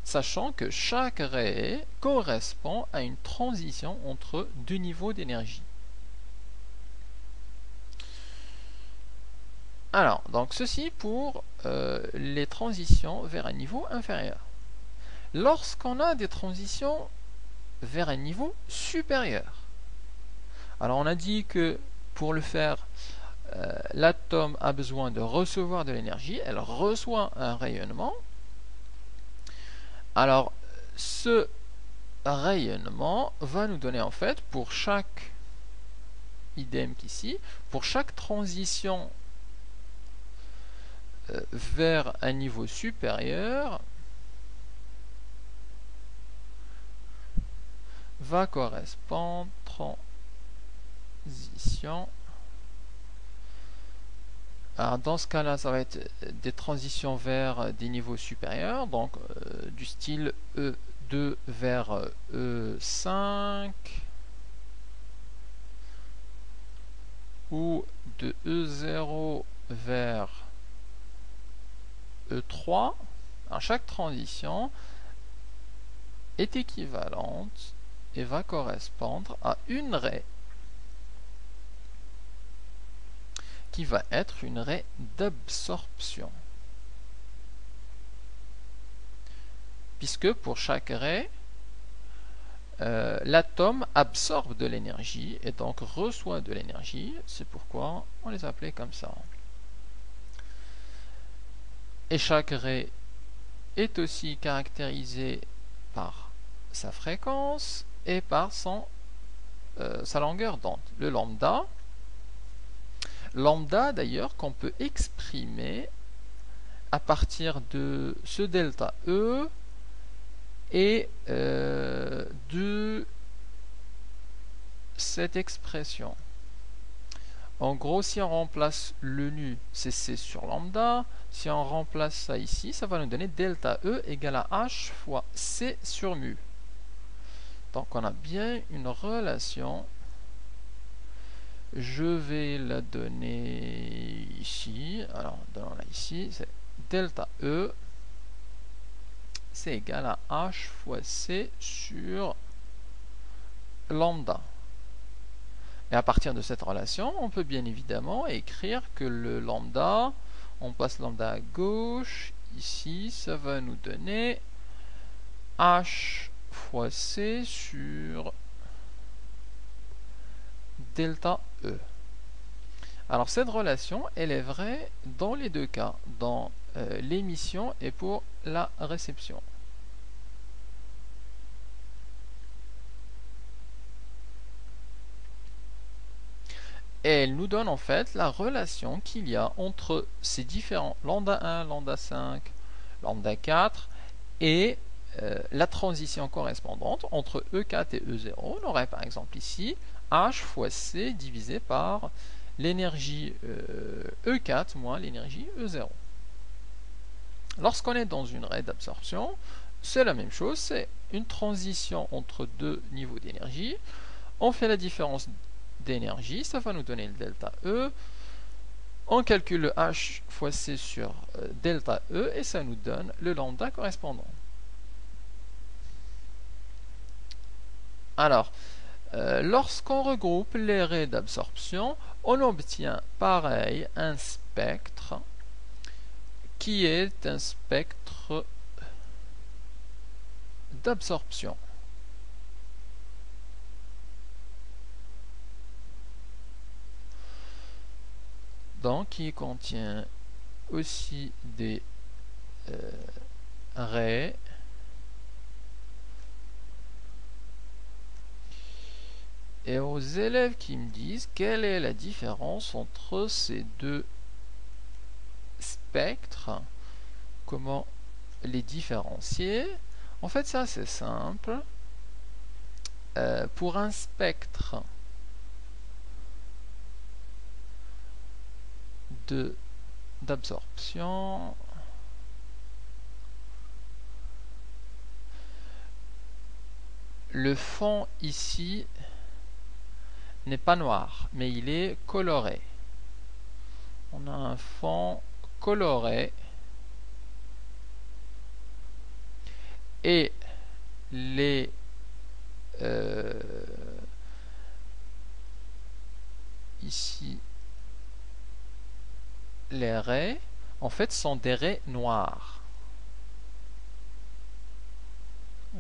sachant que chaque ray correspond à une transition entre deux niveaux d'énergie. Alors, donc ceci pour les transitions vers un niveau inférieur. Lorsqu'on a des transitions vers un niveau supérieur, alors on a dit que pour le faire, l'atome a besoin de recevoir de l'énergie, elle reçoit un rayonnement. Alors, ce rayonnement va nous donner en fait, pour chaque, idem qu'ici, pour chaque transition vers un niveau supérieur, va correspondre transition. Alors dans ce cas-là, ça va être des transitions vers des niveaux supérieurs, donc du style E2 vers E5 ou de E0 vers E3. Alors, chaque transition est équivalente et va correspondre à une raie qui va être une raie d'absorption. Puisque pour chaque raie, l'atome absorbe de l'énergie et donc reçoit de l'énergie. C'est pourquoi on les appelait comme ça. Et chaque raie est aussi caractérisée par sa fréquence et par sa longueur d'onde. Le lambda, d'ailleurs qu'on peut exprimer à partir de ce delta E et de cette expression. En gros, si on remplace le nu, c'est C sur lambda. Si on remplace ça ici, ça va nous donner delta E égale à H fois C sur mu. Donc on a bien une relation. Je vais la donner ici. Alors, donnons-la ici. C'est delta E, c'est égal à H fois C sur lambda. Et à partir de cette relation, on peut bien évidemment écrire que le lambda, on passe lambda à gauche, ici, ça va nous donner H fois C sur delta E. Alors cette relation, elle est vraie dans les deux cas, dans l'émission et pour la réception. Et elle nous donne en fait la relation qu'il y a entre ces différents lambda 1, lambda 5, lambda 4 et la transition correspondante entre E4 et E0. On aurait par exemple ici H fois C divisé par l'énergie E4 moins l'énergie E0. Lorsqu'on est dans une raie d'absorption, c'est la même chose, c'est une transition entre deux niveaux d'énergie. On fait la différence d'énergie, ça va nous donner le delta E. On calcule le H fois C sur delta E et ça nous donne le lambda correspondant. Alors, lorsqu'on regroupe les raies d'absorption, on obtient pareil un spectre qui est un spectre d'absorption. Donc, qui contient aussi des raies et aux élèves qui me disent quelle est la différence entre ces deux spectres, comment les différencier. En fait, c'est assez simple. Pour un spectre d'absorption, le fond ici n'est pas noir, mais il est coloré. On a un fond coloré et les ici les raies en fait sont des raies noires.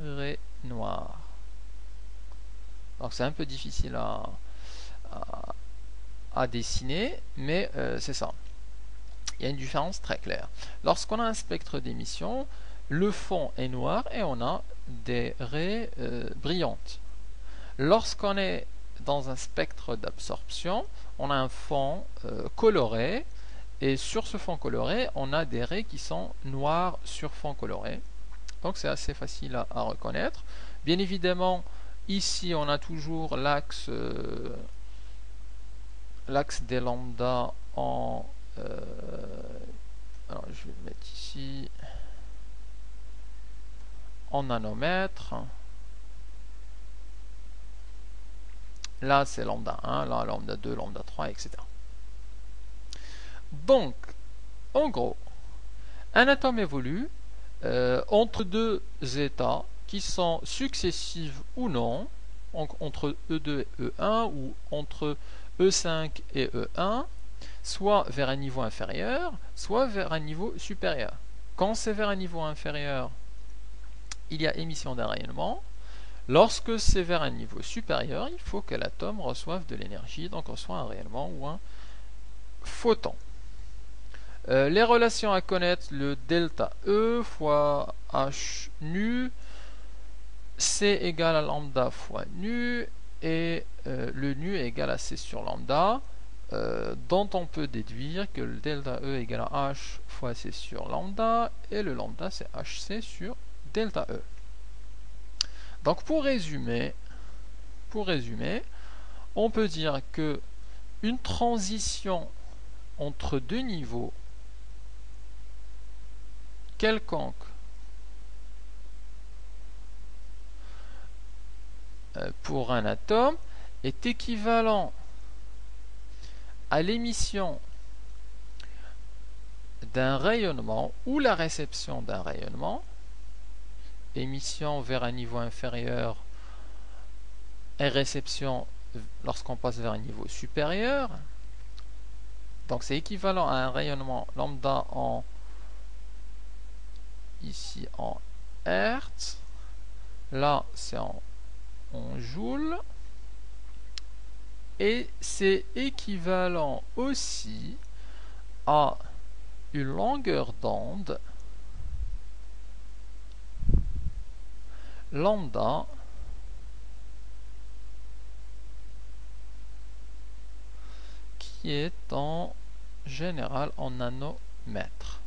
Raies noires. Donc c'est un peu difficile à dessiner, mais c'est ça. Il y a une différence très claire. Lorsqu'on a un spectre d'émission, le fond est noir et on a des raies brillantes. Lorsqu'on est dans un spectre d'absorption, on a un fond coloré, et sur ce fond coloré, on a des raies qui sont noires sur fond coloré. Donc c'est assez facile à reconnaître. Bien évidemment, ici on a toujours l'axe des lambda en... alors je vais le mettre ici en nanomètres. Là c'est lambda 1, là lambda 2, lambda 3, etc. Donc, en gros, un atome évolue entre deux états qui sont successifs ou non, donc entre E2 et E1 ou entre E5 et E1, soit vers un niveau inférieur, soit vers un niveau supérieur. Quand c'est vers un niveau inférieur, il y a émission d'un rayonnement. Lorsque c'est vers un niveau supérieur, il faut que l'atome reçoive de l'énergie, donc reçoit un rayonnement ou un photon. Les relations à connaître, le delta E fois H nu, C égale à lambda fois nu, et le nu est égal à C sur lambda, dont on peut déduire que le delta E est égal à H fois C sur lambda, et le lambda c'est HC sur delta E. Donc pour résumer, on peut dire que une transition entre deux niveaux quelconque pour un atome est équivalent à l'émission d'un rayonnement ou la réception d'un rayonnement, émission vers un niveau inférieur et réception lorsqu'on passe vers un niveau supérieur. Donc c'est équivalent à un rayonnement lambda en ici en Hertz, là c'est en joules, et c'est équivalent aussi à une longueur d'onde lambda qui est en général en nanomètres.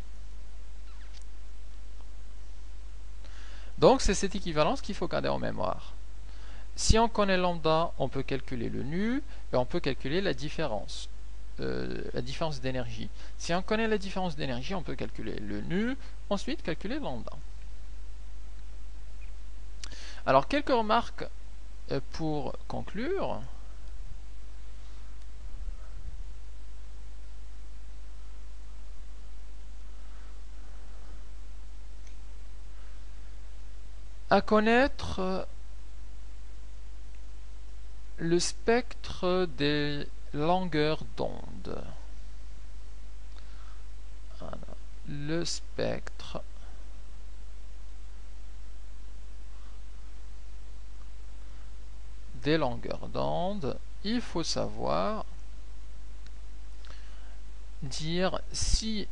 Donc c'est cette équivalence qu'il faut garder en mémoire. Si on connaît lambda, on peut calculer le nu et on peut calculer la différence d'énergie. Si on connaît la différence d'énergie, on peut calculer le nu, ensuite calculer lambda. Alors quelques remarques pour conclure. À connaître le spectre des longueurs d'onde. Le spectre des longueurs d'onde, il faut savoir dire si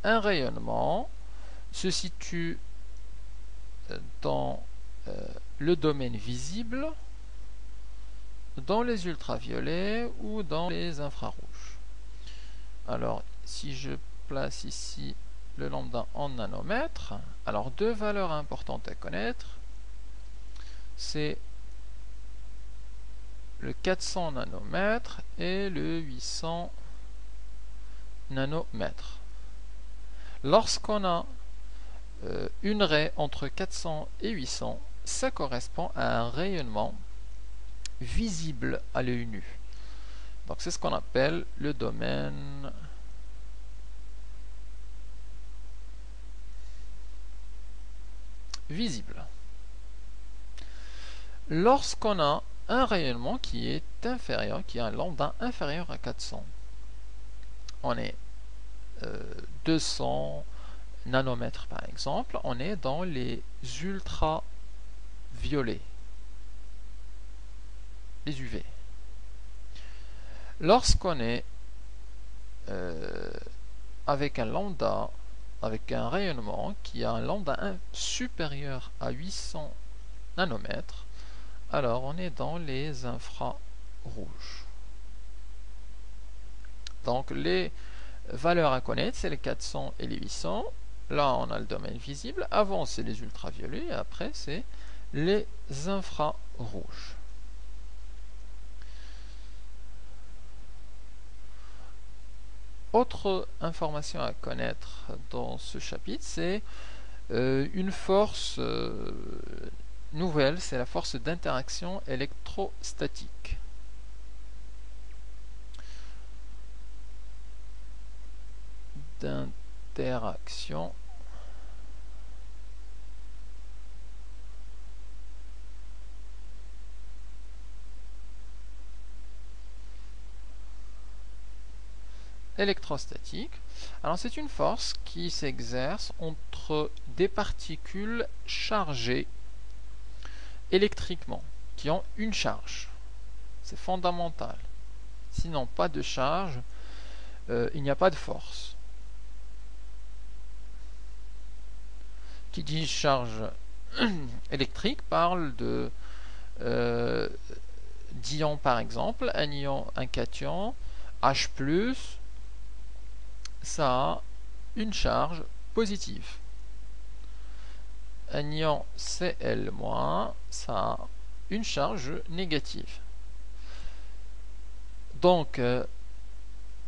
un rayonnement se situe dans le domaine visible, dans les ultraviolets ou dans les infrarouges. Alors, si je place ici le lambda en nanomètres, alors deux valeurs importantes à connaître, c'est le 400 nanomètres et le 800 nanomètres. Lorsqu'on a une raie entre 400 et 800, ça correspond à un rayonnement visible à l'œil nu. Donc c'est ce qu'on appelle le domaine visible. Lorsqu'on a un rayonnement qui est inférieur, qui a un lambda inférieur à 400, on est 200 nanomètres par exemple, on est dans les ultraviolets, les UV. Lorsqu'on est avec un lambda, avec un rayonnement qui a un lambda supérieur à 800 nanomètres, alors on est dans les infrarouges. Donc les valeurs à connaître, c'est les 400 et les 800. Là, on a le domaine visible. Avant, c'est les ultraviolets. Et après, c'est les infrarouges. Autre information à connaître dans ce chapitre, c'est une force nouvelle, c'est la force d'interaction électrostatique. D'interaction électrostatique. Alors c'est une force qui s'exerce entre des particules chargées électriquement, qui ont une charge. C'est fondamental. Sinon, pas de charge, il n'y a pas de force. Qui dit charge électrique parle de d'ion par exemple, un ion, un cation, H+, ça a une charge positive. Un ion Cl-, ça a une charge négative. Donc,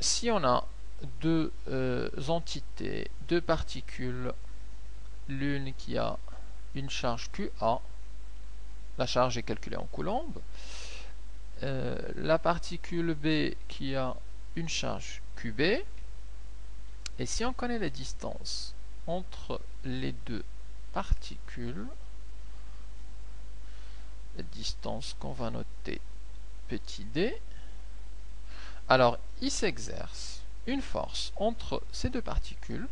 si on a deux entités, deux particules, l'une qui a une charge QA, la charge est calculée en coulombs, la particule B qui a une charge QB, et si on connaît la distance entre les deux particules, la distance qu'on va noter petit d, alors il s'exerce une force entre ces deux particules.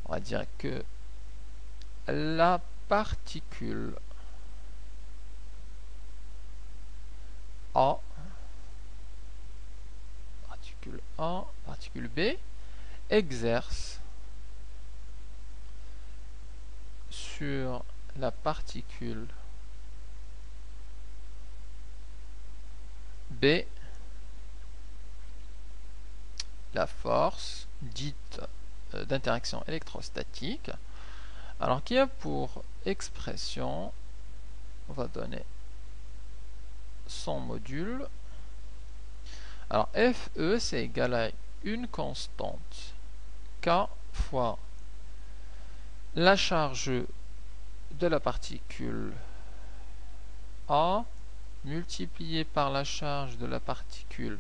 On va dire que la particule A, particule B, exerce sur la particule B la force dite d'interaction électrostatique, alors qui a pour expression, on va donner son module. Alors Fe c'est égal à une constante K fois la charge de la particule A multiplié par la charge de la particule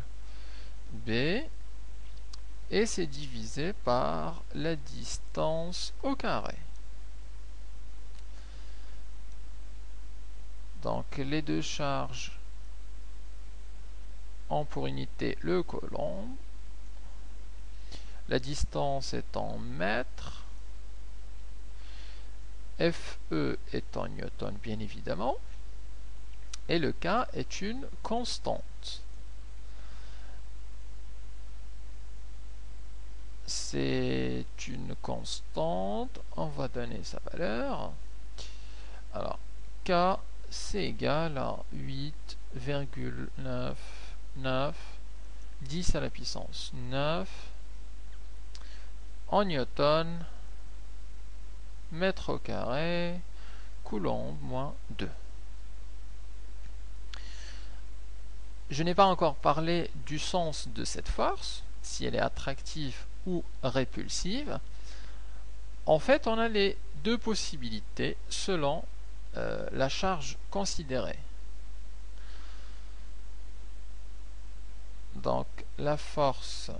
B, et c'est divisé par la distance au carré. Donc les deux charges ont pour unité le coulomb. La distance est en mètres. Fe est en newton bien évidemment. Et le K est une constante. C'est une constante, on va donner sa valeur. Alors, K, c'est égal à 8,99 10 à la puissance 9 en newton, mètre au carré, coulomb moins 2. Je n'ai pas encore parlé du sens de cette force, si elle est attractive ou répulsive. En fait, on a les deux possibilités selon la charge considérée. Donc, la force